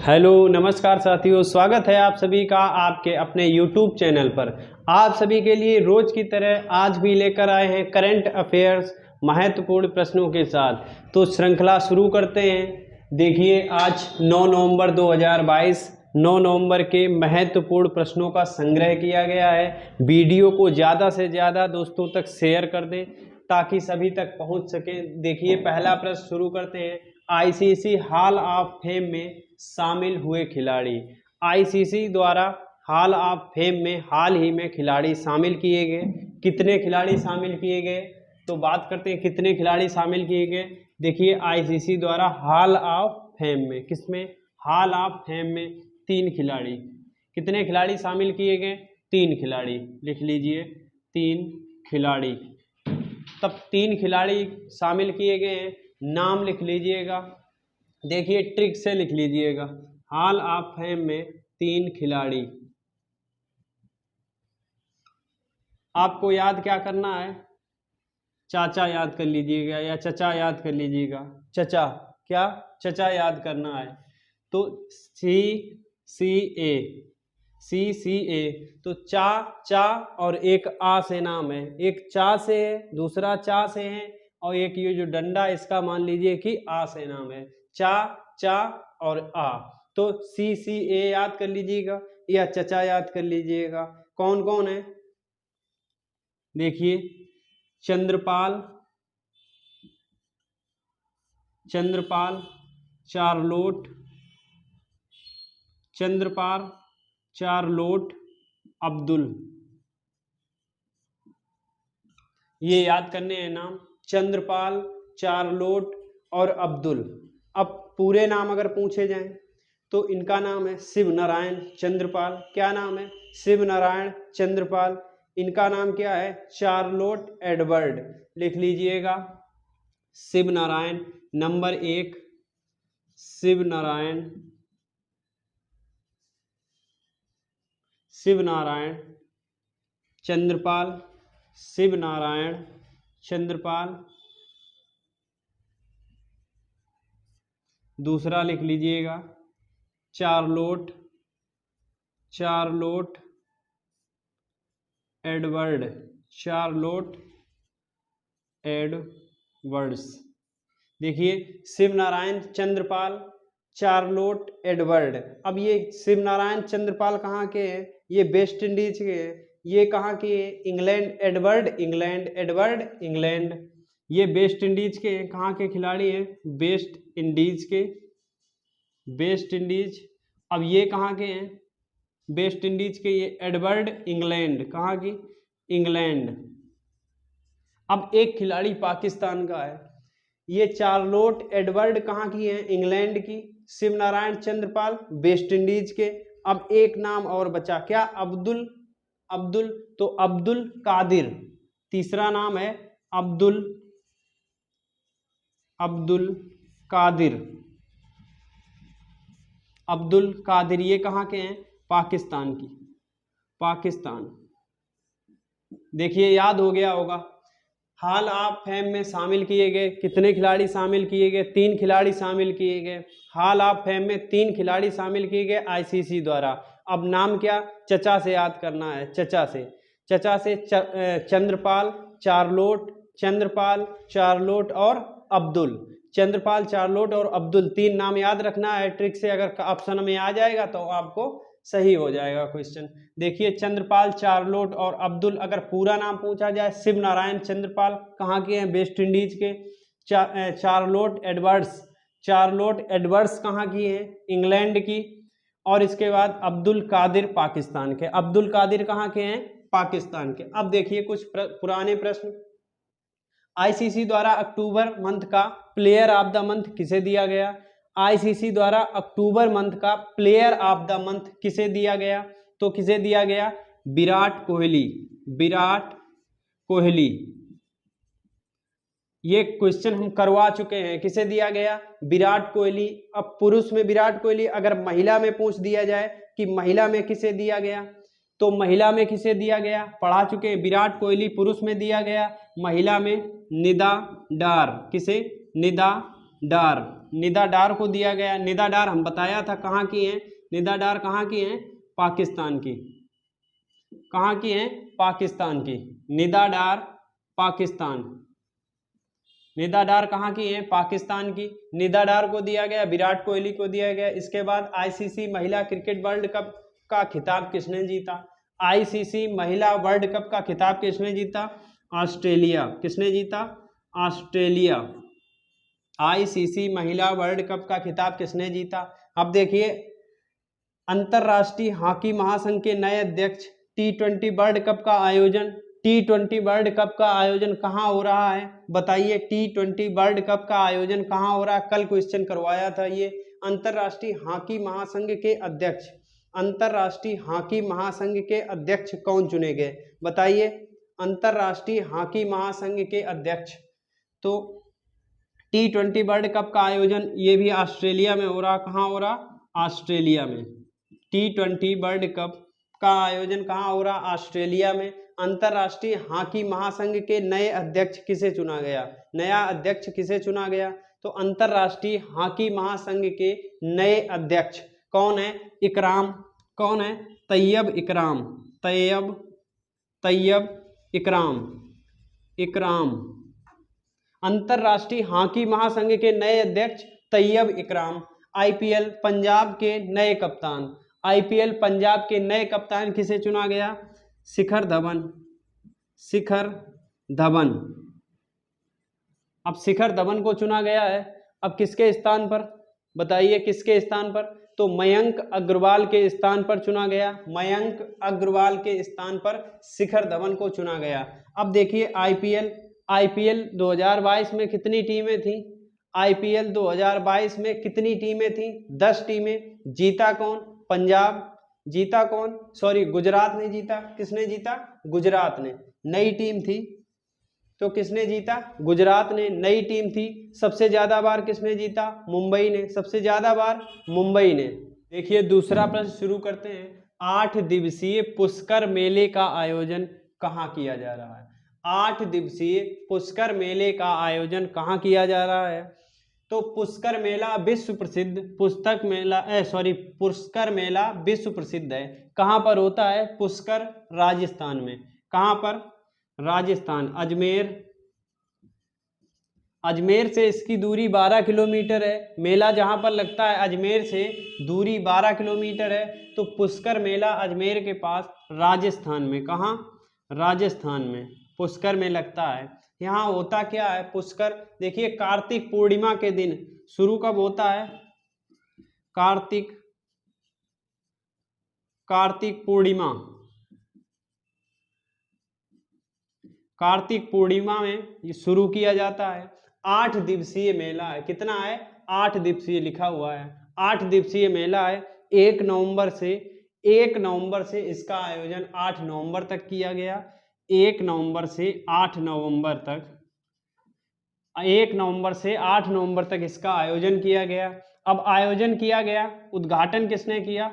Hello नमस्कार साथियों, स्वागत है आप सभी का आपके अपने YouTube चैनल पर। आप सभी के लिए रोज की तरह आज भी लेकर आए हैं करंट अफेयर्स महत्वपूर्ण प्रश्नों के साथ। तो श्रृंखला शुरू करते हैं। देखिए आज 9 नवंबर 2022 9 नवंबर के महत्वपूर्ण प्रश्नों का संग्रह किया गया है। वीडियो को ज़्यादा से ज़्यादा दोस्तों तक शेयर कर दें ताकि सभी तक पहुंच सके। देखिए पहला प्रश्न शुरू करते हैं। आईसीसी हॉल ऑफ फेम में शामिल हुए खिलाड़ी। आईसीसी द्वारा हॉल ऑफ फेम में हाल ही में खिलाड़ी शामिल किए गए। कितने खिलाड़ी शामिल किए गए? तो बात करते हैं कितने खिलाड़ी शामिल किए गए। देखिए आईसीसी द्वारा हॉल ऑफ फेम में, किसमें? हॉल ऑफ फेम में 3 खिलाड़ी। कितने खिलाड़ी शामिल किए गए? 3 खिलाड़ी। लिख लीजिए 3 खिलाड़ी। तब 3 खिलाड़ी शामिल किए गए हैं। नाम लिख लीजिएगा। देखिए ट्रिक से लिख लीजिएगा। हॉल ऑफ फेम में 3 खिलाड़ी। आपको याद क्या करना है? चाचा याद कर लीजिएगा या चचा याद कर लीजिएगा। चचा, क्या? चचा याद करना है। तो सी तो चा और एक आ से नाम है। एक चा से है, दूसरा चा से है, और एक ये जो डंडा इसका मान लीजिए कि आ से नाम है। चा और आ। तो सी याद कर लीजिएगा या चचा याद कर लीजिएगा। कौन कौन है? देखिए चंद्रपाल, चार्लोट, अब्दुल। ये याद करने हैं नाम, चंद्रपाल, चार्लोट और अब्दुल। अब पूरे नाम अगर पूछे जाएं तो इनका नाम है शिव नारायण चंद्रपाल। क्या नाम है? शिव नारायण चंद्रपाल। इनका नाम क्या है? Charlotte Edward. लिख लीजिएगा शिव नारायण। नंबर 1 शिव नारायण चंद्रपाल। दूसरा लिख लीजिएगा चार्लोट एडवर्ड्स। देखिए शिव नारायण चंद्रपाल, चार्लोट एडवर्ड। अब ये शिव नारायण चंद्रपाल कहाँ के हैं? ये वेस्ट इंडीज के हैं। ये कहाँ के हैं? इंग्लैंड। इंग्लैंड। ये वेस्ट इंडीज के हैं। कहाँ के खिलाड़ी हैं? West Indies. अब ये कहाँ के हैं? वेस्ट इंडीज के। ये एडवर्ड इंग्लैंड। कहाँ की? इंग्लैंड। अब एक खिलाड़ी पाकिस्तान का है। ये चार्लोट एडवर्ड कहाँ की है? इंग्लैंड की। शिव नारायण चंद्रपाल वेस्ट इंडीज के। अब एक नाम और बचा, क्या? अब्दुल। तो अब्दुल कादिर। तीसरा नाम है अब्दुल कादिर। ये कहाँ के हैं? पाकिस्तान। देखिए याद हो गया होगा। हॉल ऑफ फेम में शामिल किए गए कितने खिलाड़ी शामिल किए गए? 3 खिलाड़ी शामिल किए गए। हॉल ऑफ फेम में 3 खिलाड़ी शामिल किए गए आईसीसी द्वारा। अब नाम क्या? चचा से याद करना है। चचा से चंद्रपाल, चार्लोट और अब्दुल। चंद्रपाल, चार्लोट और अब्दुल 3 नाम याद रखना है। ट्रिक से अगर ऑप्शन में आ जाएगा तो आपको सही हो जाएगा क्वेश्चन। देखिए चंद्रपाल, चार्लोट और अब्दुल। अगर पूरा नाम पूछा जाए, शिव नारायण चंद्रपाल कहाँ के हैं? वेस्ट इंडीज के। चार्लोट एडवर्ड्स कहाँ की हैं? इंग्लैंड की। और इसके बाद अब्दुल कादिर पाकिस्तान के। अब्दुल कादिर कहाँ के हैं? पाकिस्तान के। अब देखिए कुछ पुराने प्रश्न। आईसीसी द्वारा अक्टूबर मंथ का प्लेयर ऑफ द मंथ किसे दिया गया? आईसीसी द्वारा अक्टूबर मंथ का प्लेयर ऑफ द मंथ किसे दिया गया? तो किसे दिया गया? विराट कोहली। ये क्वेश्चन हम करवा चुके हैं। किसे दिया गया? विराट कोहली। अब पुरुष में विराट कोहली। अगर महिला में पूछ दिया जाए कि महिला में किसे दिया गया, तो महिला में किसे दिया गया? पढ़ा चुके हैं। विराट कोहली पुरुष में दिया गया, महिला में निदा डार। किसे? निदा डार, निदा डार को दिया गया। निदा डार हम बताया था कहाँ की हैं, निदा डार कहाँ की हैं, पाकिस्तान की। कहाँ की हैं, पाकिस्तान की। निदा डार पाकिस्तान, निदा डार कहाँ की हैं, पाकिस्तान की। निदा डार को दिया गया, विराट कोहली को दिया गया। इसके बाद आईसीसी महिला क्रिकेट वर्ल्ड कप का खिताब किसने जीता, आईसीसी महिला वर्ल्ड कप का खिताब किसने जीता, ऑस्ट्रेलिया। किसने जीता, ऑस्ट्रेलिया। आईसीसी महिला वर्ल्ड कप का खिताब किसने जीता। अब देखिए, अंतरराष्ट्रीय हॉकी महासंघ के नए अध्यक्ष, T20 वर्ल्ड कप का आयोजन, T20 वर्ल्ड कप का आयोजन कहाँ हो रहा है, बताइए। T20 वर्ल्ड कप का आयोजन कहाँ हो रहा है, कल क्वेश्चन करवाया था ये। अंतरराष्ट्रीय हॉकी महासंघ के अध्यक्ष, अंतरराष्ट्रीय हॉकी महासंघ के अध्यक्ष कौन चुने गए, बताइए। अंतरराष्ट्रीय हॉकी महासंघ के अध्यक्ष, तो T20 वर्ल्ड कप का आयोजन ये भी ऑस्ट्रेलिया में हो रहा। कहाँ हो रहा, ऑस्ट्रेलिया में। T20 वर्ल्ड कप का आयोजन कहाँ हो रहा, ऑस्ट्रेलिया में। अंतरराष्ट्रीय हॉकी महासंघ के नए अध्यक्ष किसे चुना गया, नया अध्यक्ष किसे चुना गया, तो अंतरराष्ट्रीय हॉकी महासंघ के नए अध्यक्ष कौन है, इकराम। कौन है, तैयब इकराम, तैयब इकराम, इकराम। अंतरराष्ट्रीय हॉकी महासंघ के नए अध्यक्ष तैयब इकराम। आईपीएल पंजाब के नए कप्तान, आईपीएल पंजाब के नए कप्तान किसे चुना गया, शिखर धवन, शिखर धवन। अब शिखर धवन को चुना गया है, अब किसके स्थान पर, बताइए किसके स्थान पर, तो मयंक अग्रवाल के स्थान पर चुना गया। मयंक अग्रवाल के स्थान पर शिखर धवन को चुना गया। अब देखिए आईपीएल 2022 में कितनी टीमें थी, आईपीएल 2022 में कितनी टीमें थी, 10 टीमें। जीता कौन, पंजाब। जीता कौन, सॉरी गुजरात ने जीता। किसने जीता, गुजरात ने। नई टीम थी तो किसने जीता, गुजरात ने, नई टीम थी। सबसे ज्यादा बार किसने जीता, मुंबई ने, सबसे ज्यादा बार मुंबई ने। देखिए दूसरा प्रश्न शुरू करते हैं। 8 दिवसीय पुष्कर मेले का आयोजन कहाँ किया जा रहा है, 8 दिवसीय पुष्कर मेले का आयोजन कहाँ किया जा रहा है, तो पुष्कर मेला विश्व प्रसिद्ध पुष्कर मेला विश्व प्रसिद्ध है। कहाँ पर होता है, पुष्कर, राजस्थान में। कहाँ पर, राजस्थान, अजमेर से इसकी दूरी 12 किलोमीटर है। मेला जहाँ पर लगता है अजमेर से दूरी 12 किलोमीटर है। तो पुष्कर मेला अजमेर के पास राजस्थान में, कहाँ, राजस्थान में पुष्कर में लगता है। यहाँ होता क्या है पुष्कर, देखिए कार्तिक पूर्णिमा के दिन शुरू कब होता है, कार्तिक पूर्णिमा, कार्तिक पूर्णिमा में ये शुरू किया जाता है। 8 दिवसीय मेला है, कितना है, 8 दिवसीय लिखा हुआ है, 8 दिवसीय मेला है। 1 नवंबर से इसका आयोजन 8 नवंबर तक किया गया। 1 नवंबर से 8 नवंबर तक, 1 नवंबर से 8 नवंबर तक इसका आयोजन किया गया। अब आयोजन किया गया, उद्घाटन किसने किया,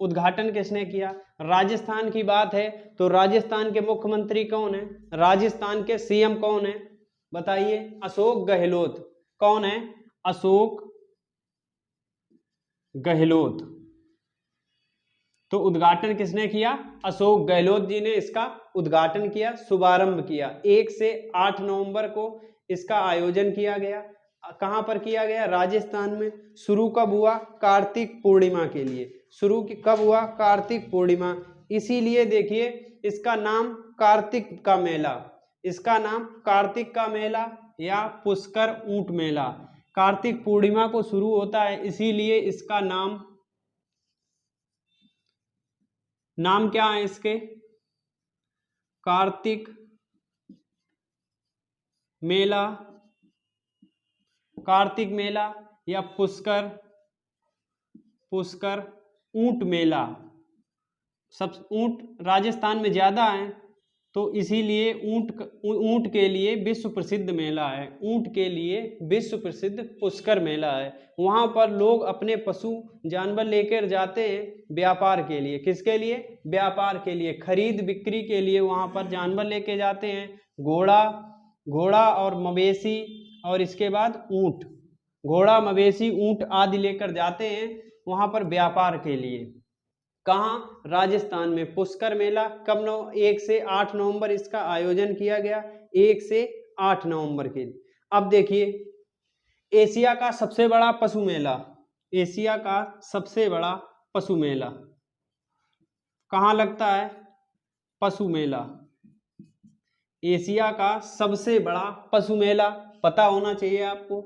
उद्घाटन किसने किया, राजस्थान की बात है तो राजस्थान के मुख्यमंत्री कौन है, राजस्थान के सीएम कौन है, बताइए, अशोक गहलोत। कौन है, अशोक गहलोत। तो उद्घाटन किसने किया, अशोक गहलोत जी ने इसका उद्घाटन किया, शुभारंभ किया। 1 से 8 नवंबर को इसका आयोजन किया गया। कहां पर किया गया, राजस्थान में। शुरू कब हुआ, कार्तिक पूर्णिमा के लिए। शुरू कब हुआ, कार्तिक पूर्णिमा। इसीलिए देखिए इसका नाम कार्तिक का मेला, इसका नाम कार्तिक का मेला या पुष्कर ऊंट मेला। कार्तिक पूर्णिमा को शुरू होता है, इसीलिए इसका नाम क्या है इसके, कार्तिक मेला, कार्तिक मेला या पुष्कर ऊंट मेला। सब ऊंट राजस्थान में ज्यादा हैं तो इसीलिए ऊंट के लिए विश्व प्रसिद्ध मेला है, ऊंट के लिए विश्व प्रसिद्ध पुष्कर मेला है। वहां पर लोग अपने पशु जानवर लेकर जाते हैं व्यापार के लिए। किसके लिए, व्यापार के लिए, खरीद बिक्री के लिए वहां पर जानवर लेके जाते हैं। घोड़ा, घोड़ा और मवेशी और इसके बाद ऊंट, घोड़ा मवेशी ऊंट आदि लेकर जाते हैं वहां पर व्यापार के लिए। कहाँ? राजस्थान में। पुष्कर मेला कब? 1 से 8 नवंबर इसका आयोजन किया गया, 1 से 8 नवंबर के लिए। अब देखिए, एशिया का सबसे बड़ा पशु मेला, एशिया का सबसे बड़ा पशु मेला कहाँ लगता है? पशु मेला, एशिया का सबसे बड़ा पशु मेला पता होना चाहिए आपको।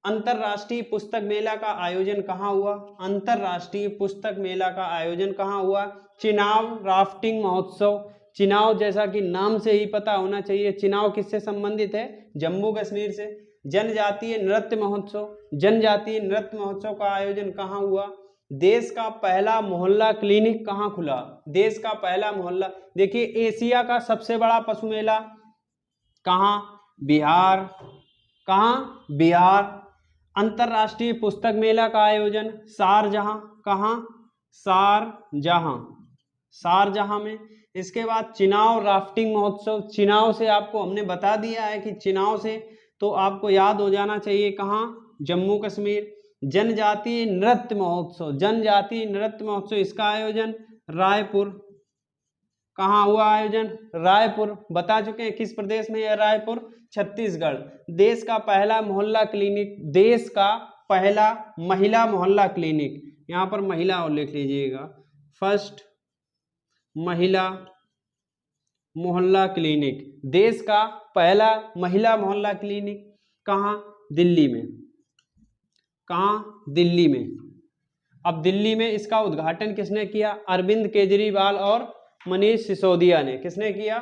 अंतरराष्ट्रीय पुस्तक मेला का आयोजन कहाँ हुआ? अंतरराष्ट्रीय पुस्तक मेला का आयोजन कहाँ हुआ? चिनाव राफ्टिंग महोत्सव। चिनाव जैसा कि नाम से ही पता होना चाहिए, चिनाव किससे संबंधित है? जम्मू कश्मीर से। जनजातीय नृत्य महोत्सव, जनजातीय नृत्य महोत्सव का आयोजन कहाँ हुआ? देश का पहला मोहल्ला क्लिनिक कहाँ खुला? देश का पहला मोहल्ला, देखिए एशिया का सबसे बड़ा पशु मेला कहाँ? बिहार। कहाँ? बिहार। अंतरराष्ट्रीय पुस्तक मेला का आयोजन शारजहां। कहाँ? शारजहां, शारजहां में। इसके बाद चिनाव राफ्टिंग महोत्सव, चिनाव से आपको हमने बता दिया है कि चिनाव से तो आपको याद हो जाना चाहिए कहाँ? जम्मू कश्मीर। जनजातीय नृत्य महोत्सव, जनजातीय नृत्य महोत्सव इसका आयोजन रायपुर। कहाँ हुआ आयोजन? रायपुर। बता चुके हैं किस प्रदेश में है रायपुर? छत्तीसगढ़। देश का पहला मोहल्ला क्लिनिक, देश का पहला महिला मोहल्ला क्लिनिक, यहाँ पर महिला और लिख लीजिएगा, फर्स्ट महिला मोहल्ला क्लिनिक, देश का पहला महिला मोहल्ला क्लिनिक कहाँ? दिल्ली में। कहाँ? दिल्ली में। अब दिल्ली में इसका उद्घाटन किसने किया? अरविंद केजरीवाल और मनीष सिसोदिया ने। किसने किया?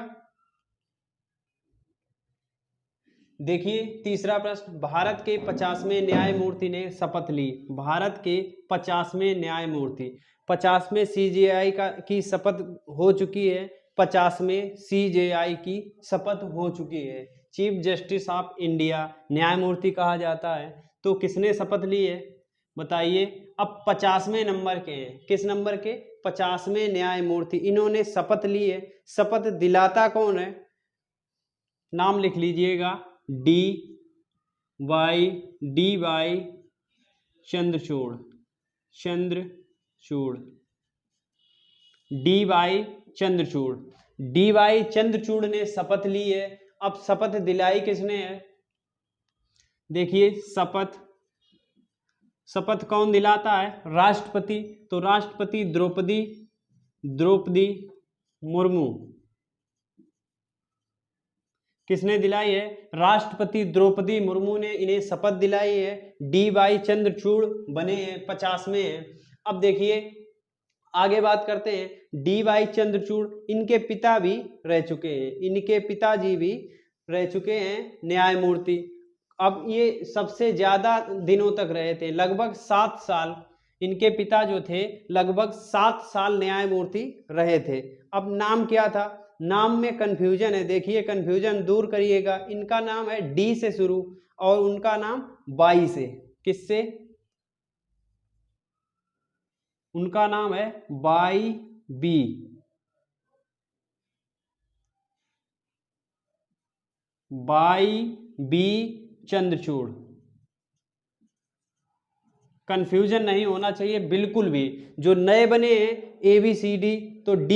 देखिए तीसरा प्रश्न, भारत के 50वें न्यायमूर्ति ने शपथ ली। भारत के 50वें न्यायमूर्ति, 50वें CJI की शपथ हो चुकी है, 50वें CJI की शपथ हो चुकी है। चीफ जस्टिस ऑफ इंडिया न्यायमूर्ति कहा जाता है। तो किसने शपथ ली है बताइए? अब 50वें नंबर के हैं, किस नंबर के? 50वें न्यायमूर्ति, इन्होंने शपथ ली है। शपथ दिलाता कौन है? नाम लिख लीजिएगा, DY Chandrachud, Chandrachud, DY Chandrachud, DY Chandrachud ने शपथ ली है। अब शपथ दिलाई किसने है? देखिए शपथ कौन दिलाता है? राष्ट्रपति। तो राष्ट्रपति द्रौपदी मुर्मू। किसने दिलाई है? राष्ट्रपति द्रौपदी मुर्मू ने इन्हें शपथ दिलाई है। DY चंद्रचूड़ बने हैं, 50वें हैं। अब देखिए आगे बात करते हैं। DY चंद्रचूड़, इनके पिता भी रह चुके हैं, इनके पिताजी भी रह चुके हैं न्यायमूर्ति। अब ये सबसे ज्यादा दिनों तक रहे थे, लगभग 7 साल। इनके पिता जो थे लगभग 7 साल न्यायमूर्ति रहे थे। अब नाम क्या था? नाम में कंफ्यूजन है, देखिए कंफ्यूजन दूर करिएगा। इनका नाम है D से शुरू और उनका नाम Y से। किससे? उनका नाम है YB चंद्रचूड़। कंफ्यूजन नहीं होना चाहिए बिल्कुल भी। जो नए बने हैं ABCD, तो D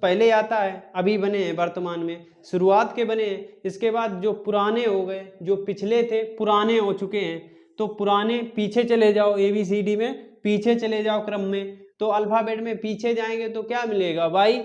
पहले आता है, अभी बने हैं वर्तमान में, शुरुआत के बने हैं। इसके बाद जो पुराने हो गए, जो पिछले थे पुराने हो चुके हैं, तो पुराने पीछे चले जाओ, ABCD में पीछे चले जाओ क्रम में, तो अल्फाबेट में पीछे जाएंगे तो क्या मिलेगा? Y।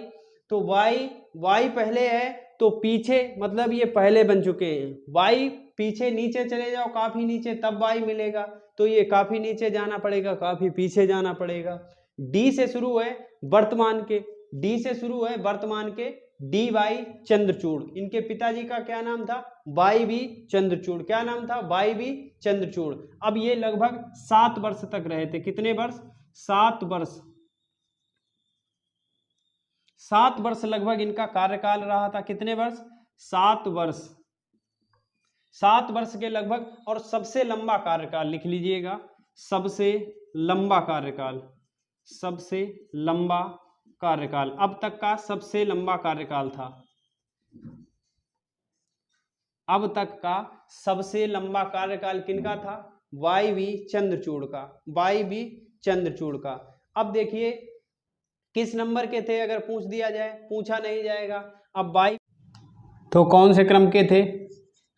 तो Y पहले है तो पीछे, मतलब ये पहले बन चुके हैं। Y पीछे नीचे चले जाओ काफी नीचे, तब Y मिलेगा। तो ये काफी नीचे जाना पड़ेगा, काफी पीछे जाना पड़ेगा। D से शुरू है वर्तमान के, D से शुरू है वर्तमान के DY चंद्रचूड़। इनके पिताजी का क्या नाम था? YB चंद्रचूड़। क्या नाम था? YB चंद्रचूड़। अब ये लगभग 7 वर्ष तक रहे थे। कितने वर्ष? 7 वर्ष। 7 वर्ष लगभग इनका कार्यकाल रहा था। कितने वर्ष? 7 वर्ष। 7 वर्ष के लगभग। और सबसे लंबा कार्यकाल लिख लीजिएगा, सबसे लंबा कार्यकाल, सबसे लंबा कार्यकाल, अब तक का सबसे लंबा कार्यकाल था। अब तक का सबसे लंबा कार्यकाल किनका था? वाई.वी. चंद्रचूड़ का, वाई.वी. चंद्रचूड़ का। अब देखिए किस नंबर के थे, अगर पूछ दिया जाए, पूछा नहीं जाएगा। अब वाई तो कौन से क्रम के थे?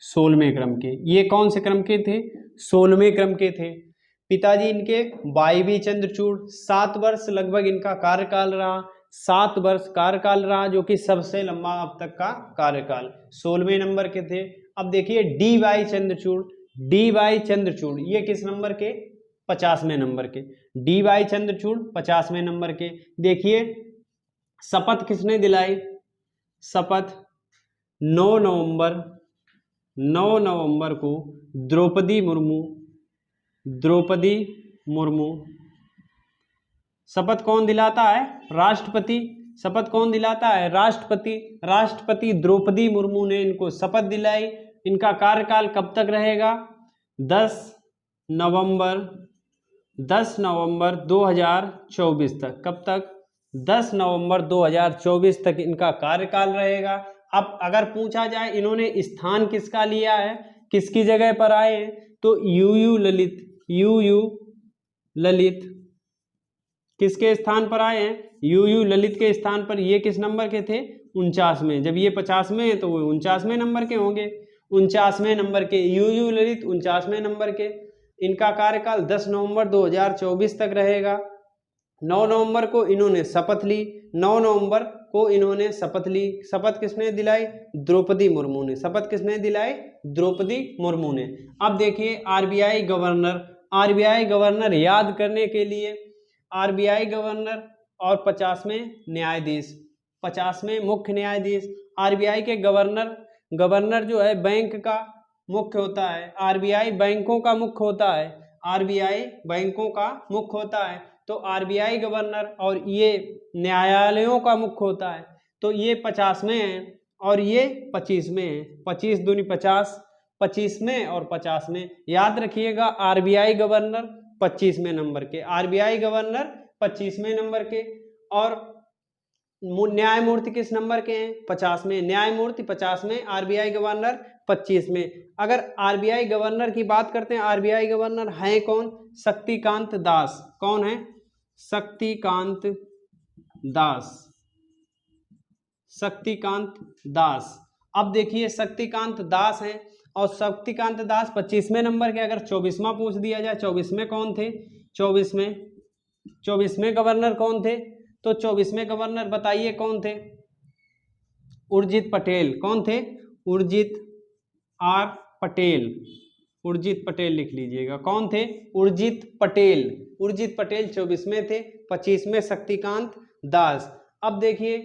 16वें क्रम के। ये कौन से क्रम के थे? 16वें क्रम के थे। पिताजी इनके वाई.वी. चंद्रचूड़, 7 वर्ष लगभग इनका कार्यकाल रहा, 7 वर्ष कार्यकाल रहा, जो कि सबसे लंबा अब तक का कार्यकाल। 16वें नंबर के थे। अब देखिए डी.वाई. चंद्रचूड़, डी.वाई. चंद्रचूड़ ये किस नंबर के? 50वें नंबर के। डी.वाई. चंद्रचूड़ 50वें नंबर के। देखिए शपथ किसने दिलाई? शपथ 9 नवंबर को द्रौपदी मुर्मू। शपथ कौन दिलाता है? राष्ट्रपति। शपथ कौन दिलाता है? राष्ट्रपति। राष्ट्रपति द्रौपदी मुर्मू ने इनको शपथ दिलाई। इनका कार्यकाल कब तक रहेगा? 10 नवंबर 2024 तक। कब तक? 10 नवंबर 2024 तक इनका कार्यकाल रहेगा। अब अगर पूछा जाए इन्होंने स्थान किसका लिया है, किसकी जगह पर आए हैं, तो यूयू ललित किसके स्थान पर आए हैं? यूयू ललित के स्थान पर। ये किस नंबर के थे? 49वें। जब ये 50वें हैं तो वो 49वें नंबर के होंगे। 49वें नंबर के यूयू ललित 49वें नंबर के। इनका कार्यकाल 10 नवंबर 2024 तक रहेगा। 9 नवंबर को इन्होंने शपथ ली। 9 नवंबर को इन्होंने शपथ ली। शपथ किसने दिलाई? द्रौपदी मुर्मू ने। शपथ किसने दिलाई? द्रौपदी मुर्मू ने। अब देखिए आरबीआई गवर्नर, आरबीआई गवर्नर याद करने के लिए आरबीआई गवर्नर और 50वें न्यायाधीश, 50वें मुख्य न्यायाधीश। आरबीआई के गवर्नर जो है बैंक का मुख्य होता है। आरबीआई बैंकों का मुख्य होता है। आरबीआई बैंकों का मुख्य होता है। तो आरबीआई गवर्नर और ये न्यायालयों का मुख्य होता है। तो ये 50वें हैं और ये 25वें हैं। 25 दूनी 50, 25वें और 50वें। याद रखिएगा आरबीआई गवर्नर 25वें नंबर के, आरबीआई गवर्नर 25वें नंबर के। और न्यायमूर्ति किस नंबर के हैं? 50वें। न्यायमूर्ति 50वें, आरबीआई गवर्नर 25वें। अगर आरबीआई गवर्नर की बात करते हैं, आरबीआई गवर्नर हैं कौन? शक्तिकांत दास। कौन है? शक्तिकांत दास, शक्तिकांत दास। अब देखिए शक्तिकांत दास हैं और शक्तिकांत दास 25वें नंबर के। अगर 24वां पूछ दिया जाए, 24वें कौन थे? 24वें गवर्नर कौन थे? तो 24वें गवर्नर बताइए कौन थे? उर्जित पटेल। कौन थे? उर्जित आर पटेल, उर्जित पटेल लिख लीजिएगा। कौन थे? उर्जित पटेल। उर्जित पटेल 24वें थे। 25वें शक्तिकांत दास। अब देखिए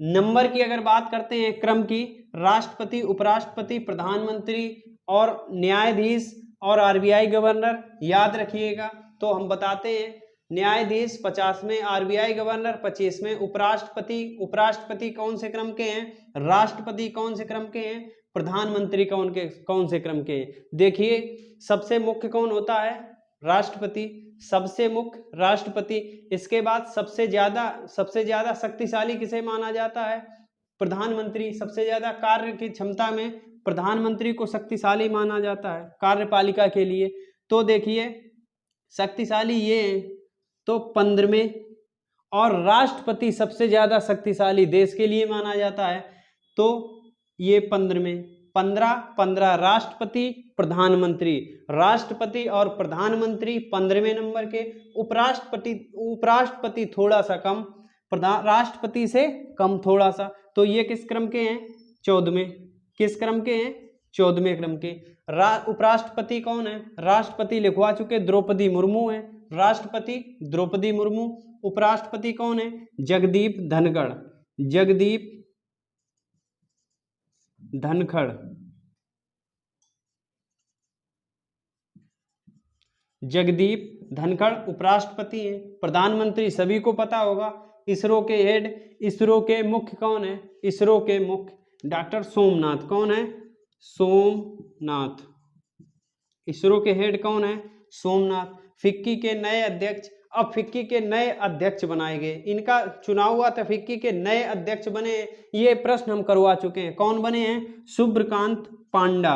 नंबर की अगर बात करते हैं क्रम की, राष्ट्रपति, उपराष्ट्रपति, प्रधानमंत्री और न्यायाधीश और आरबीआई गवर्नर याद रखिएगा। तो हम बताते हैं न्यायाधीश 50वें, आरबीआई गवर्नर 25वें, उपराष्ट्रपति कौन से क्रम के हैं? राष्ट्रपति कौन से क्रम के हैं? प्रधानमंत्री कौन से क्रम के? देखिए सबसे मुख्य कौन होता है? राष्ट्रपति। सबसे मुख्य राष्ट्रपति। इसके बाद सबसे ज्यादा शक्तिशाली किसे माना जाता है? प्रधानमंत्री। सबसे ज्यादा कार्य की क्षमता में प्रधानमंत्री को शक्तिशाली माना जाता है कार्यपालिका के लिए। तो देखिए शक्तिशाली ये हैं तो 15वें, और राष्ट्रपति सबसे ज्यादा शक्तिशाली देश के लिए माना जाता है तो ये 15वें। 15 राष्ट्रपति, प्रधानमंत्री। राष्ट्रपति और प्रधानमंत्री 15वें नंबर के। उपराष्ट्रपति थोड़ा सा कम, राष्ट्रपति से कम थोड़ा सा। तो ये किस क्रम के हैं? 14वें। किस क्रम के हैं? 14वें क्रम के। उपराष्ट्रपति कौन है? राष्ट्रपति लिखवा चुके, द्रौपदी मुर्मू है। राष्ट्रपति द्रौपदी मुर्मू। उपराष्ट्रपति कौन है? जगदीप धनखड़। जगदीप धनखड़। जगदीप धनखड़ उपराष्ट्रपति हैं। प्रधानमंत्री सभी को पता होगा, इसरो के हेड, इसरो के मुख्य कौन है? इसरो के मुख्य डॉक्टर सोमनाथ। कौन है? सोमनाथ। इसरो के हेड कौन है? सोमनाथ। फिक्की के नए अध्यक्ष, अब फिक्की के नए अध्यक्ष बनाए गए। इनका चुनाव हुआ था, फिक्की के नए अध्यक्ष बने। ये प्रश्न हम करवा चुके हैं। कौन बने हैं? शुभ्रकांत पांडा,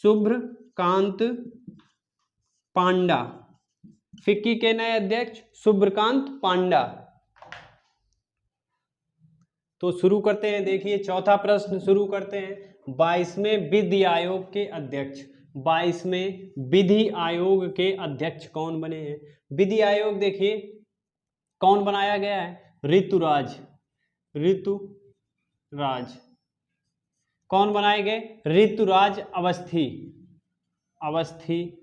शुभ्रकांत पांडा। फिक्की के नए अध्यक्ष शुभ्रकांत पांडा। तो शुरू करते हैं, देखिए चौथा प्रश्न शुरू करते हैं। 22वें विधि आयोग के अध्यक्ष, 22वें विधि आयोग के अध्यक्ष कौन बने हैं? विधि आयोग देखिए कौन बनाया गया है? ऋतुराज, ऋतुराज। कौन बनाए गए? ऋतुराज अवस्थी, अवस्थी,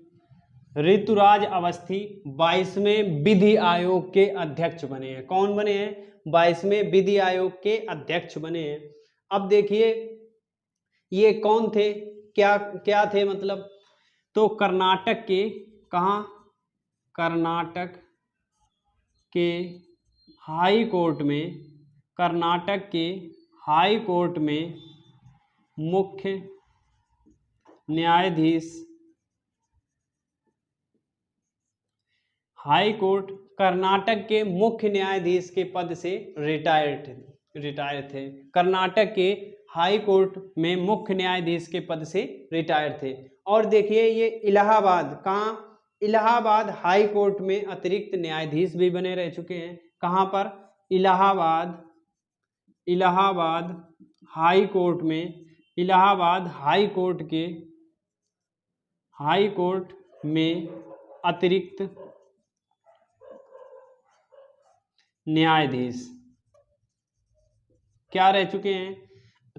ऋतुराज अवस्थी 22वें विधि आयोग के अध्यक्ष बने हैं। कौन बने हैं? 22वें विधि आयोग के अध्यक्ष बने हैं। अब देखिए ये कौन थे, क्या क्या थे मतलब, तो कर्नाटक के, कहाँ? कर्नाटक के हाई कोर्ट में, कर्नाटक के हाई कोर्ट में मुख्य न्यायाधीश, हाई कोर्ट कर्नाटक के मुख्य न्यायाधीश के पद से रिटायर थे। कर्नाटक के हाई कोर्ट में मुख्य न्यायाधीश के पद से रिटायर थे। और देखिए ये इलाहाबाद, कहाँ? इलाहाबाद हाई कोर्ट में अतिरिक्त न्यायाधीश भी बने रह चुके हैं। कहाँ पर? इलाहाबाद, इलाहाबाद हाई कोर्ट में, इलाहाबाद हाई कोर्ट के, हाई कोर्ट में अतिरिक्त न्यायाधीश क्या रह चुके हैं?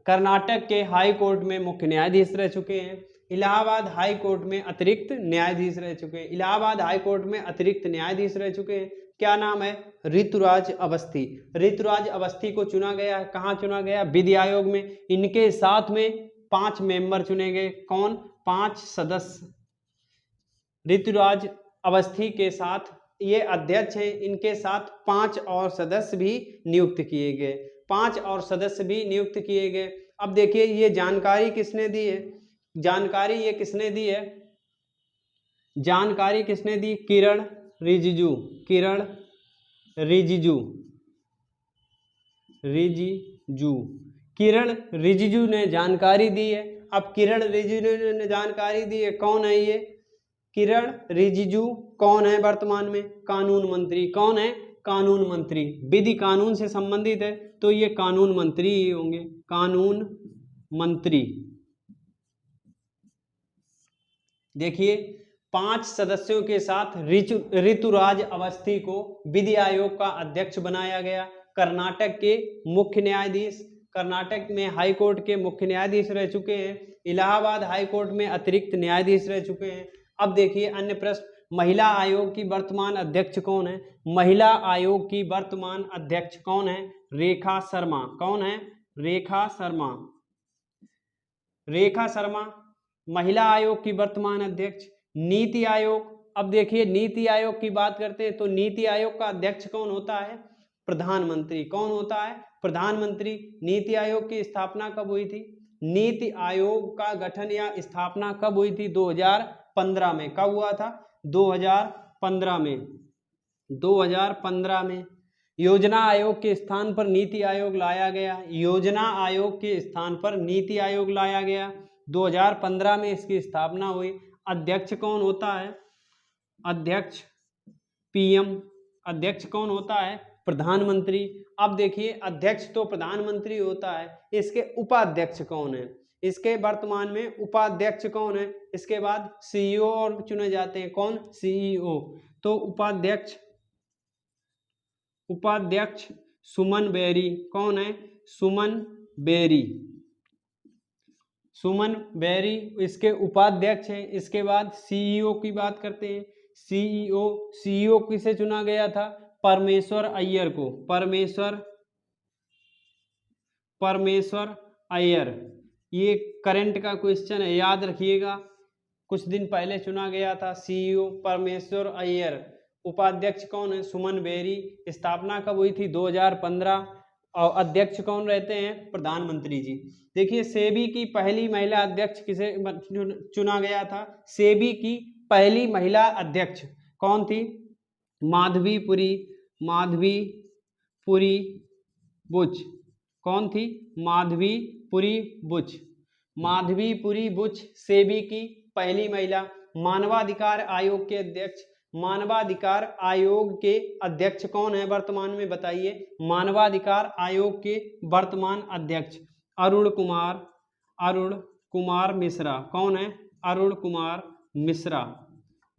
कर्नाटक के हाई कोर्ट में मुख्य न्यायाधीश रह चुके हैं। इलाहाबाद हाई कोर्ट में अतिरिक्त न्यायाधीश रह चुके हैं। इलाहाबाद हाई कोर्ट में अतिरिक्त न्यायाधीश रह चुके हैं। क्या नाम है? ऋतुराज अवस्थी। ऋतुराज अवस्थी को चुना गया है। कहाँ चुना गया? विधि आयोग में। इनके साथ में 5 मेंबर चुने गए। कौन? 5 सदस्य। ऋतुराज अवस्थी के साथ ये अध्यक्ष हैं, इनके साथ 5 और सदस्य भी नियुक्त किए गए, 5 और सदस्य भी नियुक्त किए गए। अब देखिए ये जानकारी किसने दी है? जानकारी ये किसने दी है? जानकारी किसने दी? किरण रिजिजू, किरण रिजिजू, रिजिजू, किरण रिजिजू ने जानकारी दी है। अब किरण रिजिजू ने जानकारी दी है, कौन है ये? किरण रिजिजू कौन है वर्तमान में? कानून मंत्री। कौन है? कानून मंत्री। विधि कानून से संबंधित है तो ये कानून मंत्री ही होंगे, कानून मंत्री। देखिए 5 सदस्यों के साथ ऋतुराज अवस्थी को विधि आयोग का अध्यक्ष बनाया गया। कर्नाटक के मुख्य न्यायाधीश, कर्नाटक में हाई कोर्ट के मुख्य न्यायाधीश रह चुके हैं। इलाहाबाद हाई कोर्ट में अतिरिक्त न्यायाधीश रह चुके हैं। अब देखिए अन्य प्रश्न, महिला आयोग की वर्तमान अध्यक्ष कौन है? महिला आयोग की वर्तमान अध्यक्ष कौन है? रेखा शर्मा। कौन है? रेखा शर्मा, रेखा शर्मा महिला आयोग की वर्तमान अध्यक्ष। नीति आयोग, अब देखिए नीति आयोग की बात करते हैं तो नीति आयोग का अध्यक्ष कौन होता है? प्रधानमंत्री। कौन होता है? प्रधानमंत्री। नीति आयोग की स्थापना कब हुई थी? नीति आयोग का गठन या स्थापना कब हुई थी? 2015 में। कब हुआ था? 2015 में। 2015 में योजना आयोग के स्थान पर नीति आयोग लाया गया। योजना आयोग के स्थान पर नीति आयोग लाया गया। 2015 में इसकी स्थापना हुई। अध्यक्ष कौन होता है? अध्यक्ष पीएम। अध्यक्ष कौन होता है? प्रधानमंत्री। अब देखिए अध्यक्ष तो प्रधानमंत्री होता है, इसके उपाध्यक्ष कौन है? इसके वर्तमान में उपाध्यक्ष कौन है? इसके बाद सीईओ और चुने जाते हैं। कौन? सीईओ। तो उपाध्यक्ष, उपाध्यक्ष सुमन बेरी। कौन है? सुमन बेरी, सुमन बेरी इसके उपाध्यक्ष हैं। इसके बाद सीईओ की बात करते हैं। सीईओ, सीईओ किसे चुना गया था? परमेश्वर अय्यर को। परमेश्वर अय्यर, ये करंट का क्वेश्चन है, याद रखिएगा। कुछ दिन पहले चुना गया था सीईओ परमेश्वर अय्यर। उपाध्यक्ष कौन है? सुमन बेरी। स्थापना कब हुई थी? 2015। और अध्यक्ष कौन रहते हैं? प्रधानमंत्री जी। देखिए सेबी की पहली महिला अध्यक्ष किसे चुना गया था? सेबी की पहली महिला अध्यक्ष कौन थी? माधवीपुरी, माधवीपुरी बुच। कौन थी? माधवीपुरी बुच। माधवीपुरी बुच सेबी की पहली महिला। मानवाधिकार आयोग के अध्यक्ष, मानवाधिकार आयोग के अध्यक्ष कौन है वर्तमान में, बताइए। मानवाधिकार आयोग के वर्तमान अध्यक्ष अरुण कुमार मिश्रा। कौन है? अरुण कुमार मिश्रा।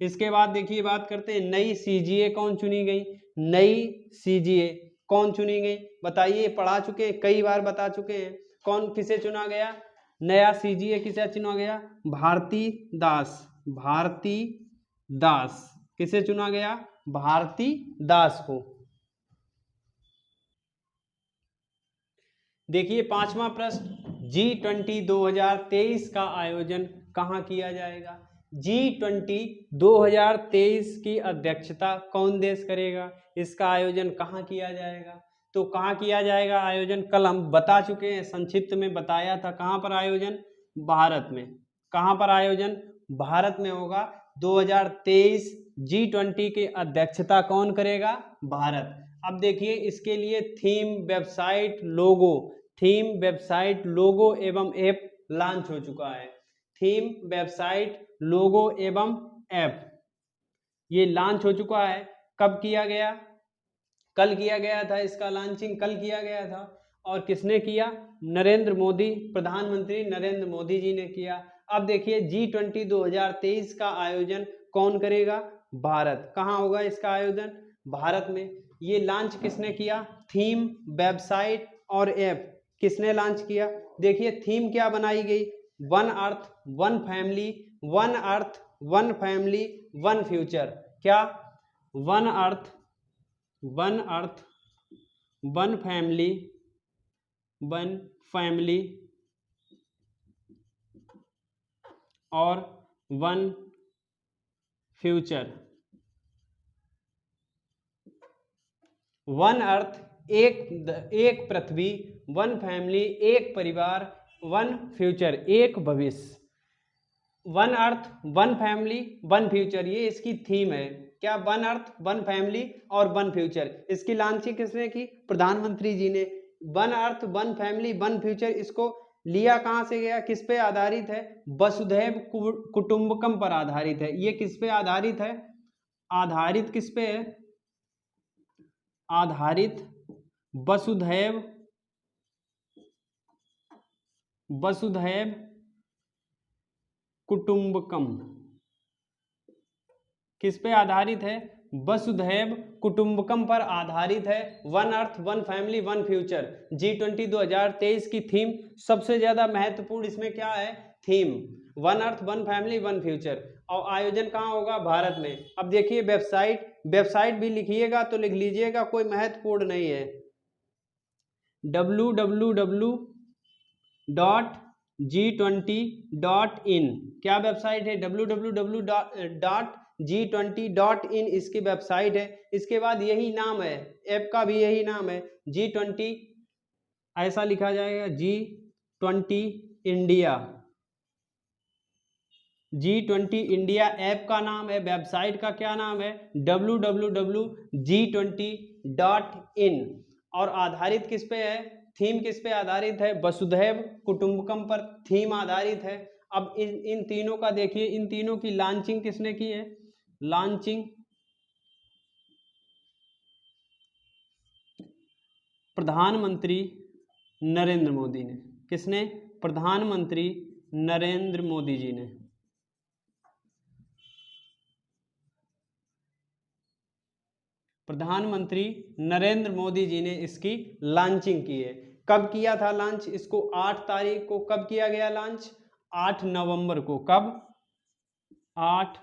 इसके बाद देखिए बात करते हैं नई सीजीए कौन चुनी गई। नई सीजीए कौन चुनी गई बताइए, पढ़ा चुके हैं, कई बार बता चुके हैं। कौन, किसे चुना गया? नया सीजीए किसे चुना गया? भारती दास। किसे चुना गया? भारती दास को। देखिए 5वां प्रश्न, G20 2023 का आयोजन कहाँ किया जाएगा? G20 2023 की अध्यक्षता कौन देश करेगा? इसका आयोजन कहाँ किया जाएगा? तो कहाँ किया जाएगा आयोजन? कल हम बता चुके हैं, संक्षिप्त में बताया था। कहाँ पर आयोजन? भारत में। कहाँ पर आयोजन? भारत में होगा। 2023 G20 की अध्यक्षता कौन करेगा? भारत। अब देखिए इसके लिए थीम, वेबसाइट, लोगो एवं ऐप लॉन्च हो चुका है। थीम, वेबसाइट, लोगो एवं ऐप ये लॉन्च हो चुका है। कब किया गया? कल किया गया था। इसका लॉन्चिंग कल किया गया था। और किसने किया? नरेंद्र मोदी, प्रधानमंत्री नरेंद्र मोदी जी ने किया। अब देखिए G20 2023 का आयोजन कौन करेगा? भारत। कहाँ होगा इसका आयोजन? भारत में। ये लॉन्च किसने किया? थीम, वेबसाइट और ऐप किसने लॉन्च किया? देखिए थीम क्या बनाई गई? One earth one family, one earth one family one future. क्या? वन अर्थ वन फैमिली और वन फ्यूचर। वन अर्थ एक पृथ्वी, वन फैमिली एक परिवार, वन फ्यूचर एक भविष्य। One earth one family one future ये इसकी थीम है। क्या? वन अर्थ वन फैमिली और वन फ्यूचर। इसकी लॉन्चिंग किसने की? प्रधानमंत्री जी ने। One earth one family one future इसको लिया कहाँ से गया? किस पे आधारित है? वसुधैव कुटुंबकम पर आधारित है। ये किस पे आधारित है? आधारित किस पे है? आधारित वसुधैव कुटुंबकम। किस पे आधारित है? वसुधैव कुटुंबकम पर आधारित है। One earth one family one future G20 2023 की थीम। सबसे ज्यादा महत्वपूर्ण इसमें क्या है? Theme, one earth one family one future. और आयोजन कहाँ होगा? भारत में। अब देखिए वेबसाइट भी लिखिएगा तो लिख लीजिएगा, कोई महत्वपूर्ण नहीं है। www.g20.in क्या वेबसाइट है? www.g20.in इसकी वेबसाइट है। इसके बाद यही नाम है, ऐप का भी यही नाम है, G20 ऐसा लिखा जाएगा, G20 India. G20 India app का नाम है, वेबसाइट का क्या नाम है? www.g20.in। और आधारित किस पे है? थीम किस पे आधारित है? वसुधैव कुटुंबकम पर थीम आधारित है। अब इन तीनों का देखिए, इन तीनों की लॉन्चिंग किसने की है? लॉन्चिंग प्रधानमंत्री नरेंद्र मोदी ने। किसने? प्रधानमंत्री नरेंद्र मोदी जी ने। प्रधानमंत्री नरेंद्र मोदी जी ने इसकी लॉन्चिंग की है। कब किया था लॉन्च इसको? 8 तारीख को। कब किया गया लॉन्च? 8 नवंबर को। कब? 8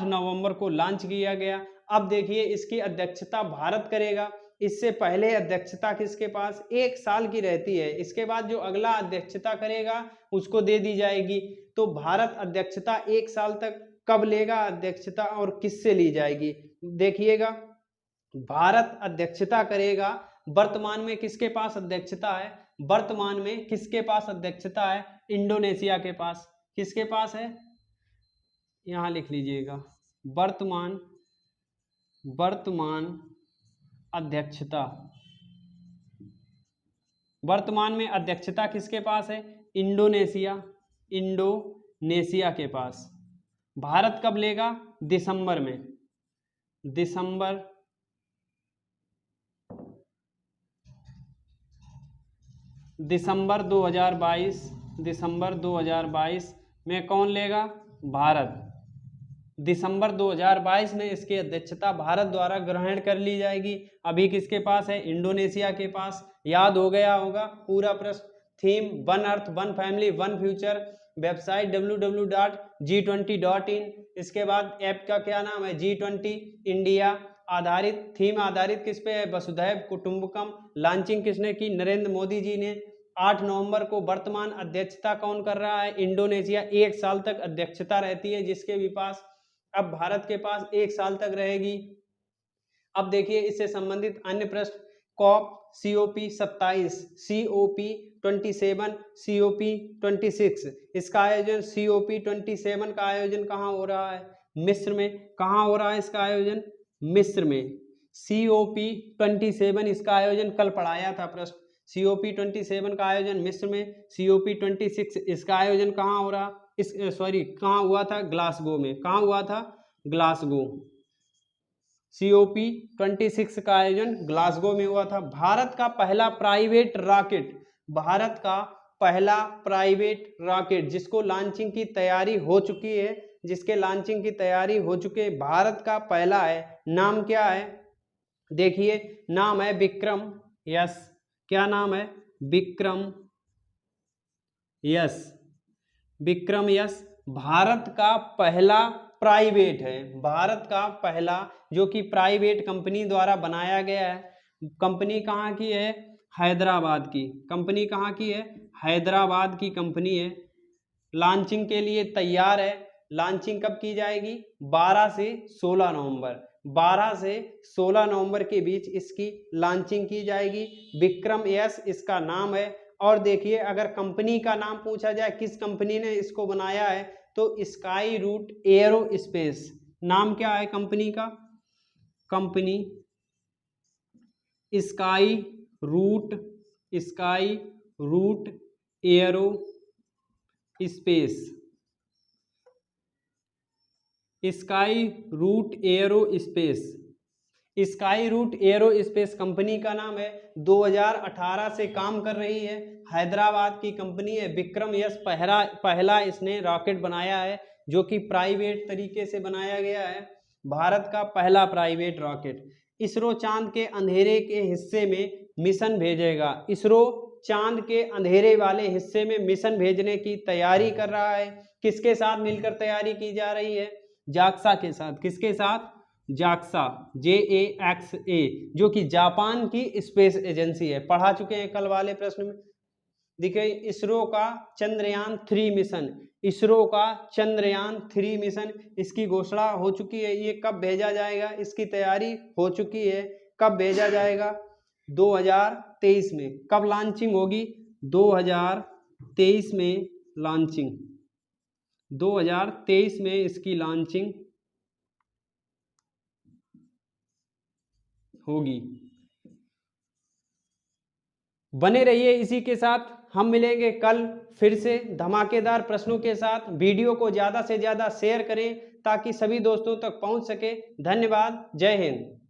नवंबर को लॉन्च किया गया। अब देखिए इसकी अध्यक्षता भारत करेगा। इससे पहले अध्यक्षता किसके पास? 1 साल की रहती है। इसके बाद जो अगला अध्यक्षता करेगा उसको दे दी जाएगी। तो भारत अध्यक्षता 1 साल तक कब लेगा अध्यक्षता और किससे ली जाएगी? देखिएगा, भारत अध्यक्षता करेगा। वर्तमान में किसके पास अध्यक्षता है? वर्तमान में किसके पास अध्यक्षता है? इंडोनेशिया के पास। किसके पास है? यहां लिख लीजिएगा, वर्तमान अध्यक्षता वर्तमान में अध्यक्षता किसके पास है? इंडोनेशिया के पास। भारत कब लेगा? दिसंबर में, दिसंबर 2022 में कौन लेगा? भारत। दिसंबर 2022 में इसकी अध्यक्षता भारत द्वारा ग्रहण कर ली जाएगी। अभी किसके पास है? इंडोनेशिया के पास। याद हो गया होगा पूरा प्रश्न। Theme one earth one family one future, website www.g20.in। इसके बाद ऐप का क्या नाम है? G20 India. आधारित थीम आधारित किस पे है? वसुधैव कुटुंबकम। लॉन्चिंग किसने की? नरेंद्र मोदी जी ने। 8 नवंबर को। वर्तमान अध्यक्षता कौन कर रहा है? इंडोनेशिया। 1 साल तक अध्यक्षता रहती है जिसके भी पास। अब भारत के पास 1 साल तक रहेगी। अब देखिए इससे संबंधित अन्य प्रश्न। COP 27, COP 27, COP 26 इसका आयोजन, COP 27 का आयोजन कहाँ हो रहा है? मिस्र में। कहाँ हो रहा है इसका आयोजन? मिस्र में। COP 27 इसका आयोजन कल पढ़ाया था प्रश्न। COP 27 का आयोजन मिस्र में। COP 26 इसका आयोजन कहाँ हो रहा? कहाँ हुआ था? ग्लासगो में। कहाँ हुआ था? ग्लासगो। COP 26 का आयोजन ग्लासगो में हुआ था। भारत का पहला प्राइवेट रॉकेट जिसको लॉन्चिंग की तैयारी हो चुकी है, भारत का पहला है। नाम क्या है? देखिए नाम है विक्रम यस। क्या नाम है? विक्रम यस। भारत का पहला प्राइवेट है, जो कि प्राइवेट कंपनी द्वारा बनाया गया है। कंपनी कहाँ की है? हैदराबाद की। कंपनी कहाँ की है? हैदराबाद की कंपनी है। लॉन्चिंग के लिए तैयार है। लॉन्चिंग कब की जाएगी? 12 से 16 नवंबर के बीच इसकी लॉन्चिंग की जाएगी। विक्रम यस इसका नाम है। और देखिए अगर कंपनी का नाम पूछा जाए किस कंपनी ने इसको बनाया है, तो स्काई रूट एयरोस्पेस। नाम क्या है कंपनी का? Company Skyroot aerospace. Skyroot aerospace company का नाम है। 2018 से काम कर रही है। हैदराबाद की कंपनी है। विक्रम यस पहला इसने रॉकेट बनाया है जो कि प्राइवेट तरीके से बनाया गया है। भारत का पहला प्राइवेट रॉकेट। इसरो चांद के अंधेरे के हिस्से में मिशन भेजेगा। इसरो चांद के अंधेरे वाले हिस्से में मिशन भेजने की तैयारी कर रहा है। किसके साथ मिलकर तैयारी की जा रही है? जाक्सा के साथ। किसके साथ? जाक्सा, JAXA, जो कि जापान की स्पेस एजेंसी है। पढ़ा चुके हैं कल वाले प्रश्न में। देखिए इसरो का चंद्रयान 3 मिशन इसकी घोषणा हो चुकी है। ये कब भेजा जाएगा? इसकी तैयारी हो चुकी है। कब भेजा जाएगा? 2023 में। कब लॉन्चिंग होगी? 2023 में लॉन्चिंग। 2023 में इसकी लॉन्चिंग होगी। बने रहिए इसी के साथ। हम मिलेंगे कल फिर से धमाकेदार प्रश्नों के साथ। वीडियो को ज़्यादा से ज़्यादा शेयर करें ताकि सभी दोस्तों तक पहुंच सके। धन्यवाद। जय हिंद।